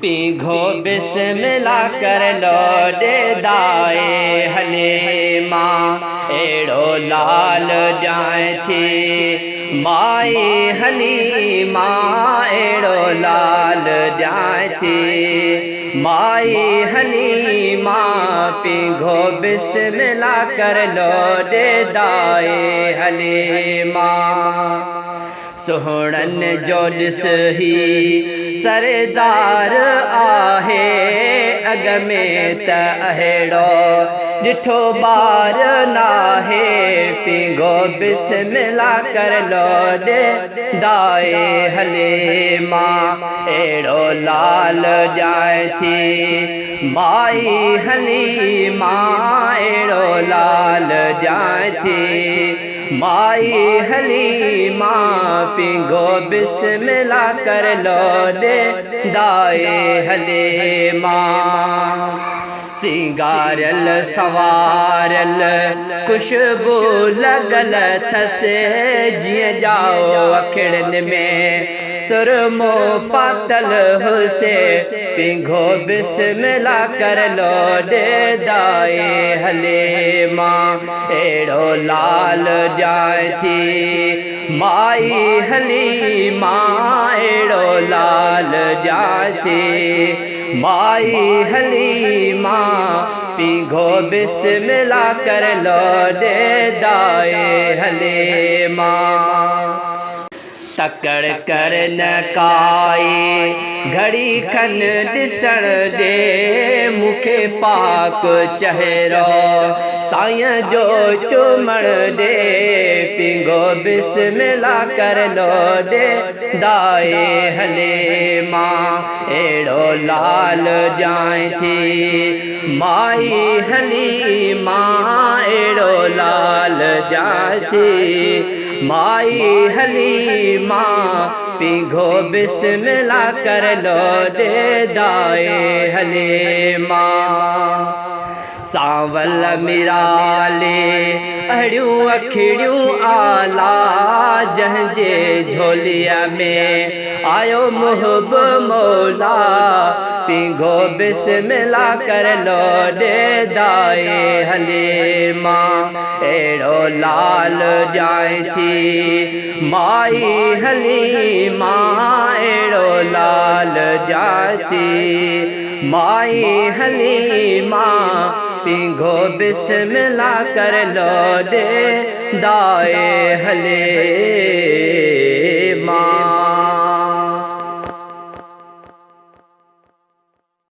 पीघो बिस्मिल्लाह कर लौटे दाए हलीमा एड़ो लाल जाए थी माई हलीमा एड़ो लाल जाए थी माई हलीमा पीघो बिस्मिल्लाह कर लौटे दाए हलीमा सोहणन जो ॾिस ही सरदार आहे अग में त अहिड़ो ॾिठो ॿार नाहे पीघो बिस्मिल्लाह कर लौटे दाए हलीमा एड़ो लाल जाए थी माई हलीमा एड़ो लाल जाए थी माई हलीमा पीघो बिस्मिल्लाह कर लौटे दाए हलीमा सिंगारल सवारल खुशबू लगल थसे जिए जाओ अखिड़न में सुरमो पातल हुसे पीघो बिस्मिल्लाह कर लौटे दाए हलीमा एड़ो लाल जाए थी माई हलीमा एड़ो लाल जाए थी माई हलीमा पीघो बिस्मिल्लाह कर लौटे दाए हलीमा तकड़ कर न काई घड़ी खन दिसण दे मुखे पाक चेहरो साईं जो चुमण दे पीघो बिस्मिल्लाह कर लौटे दाए हलीमा एड़ो लाल जाए थी माई हलीमा एड़ो लाल जाए थी माई हलीमा पीघो बिस्मिल्लाह कर लौटे दाए हलीमा सावल मिराले अड़ियूं अखिड़ियूं आला जंहिंजे झोलिया में आयो मुहब मौला पीघो बिस्मिल्लाह कर लौटे दाए हलीमा एड़ो लाल जाए थी माई हलीमा एड़ो लाल जाए थी माई हलीमा पीघो बिस्मिल्लाह कर लौटे दाए हलीमा।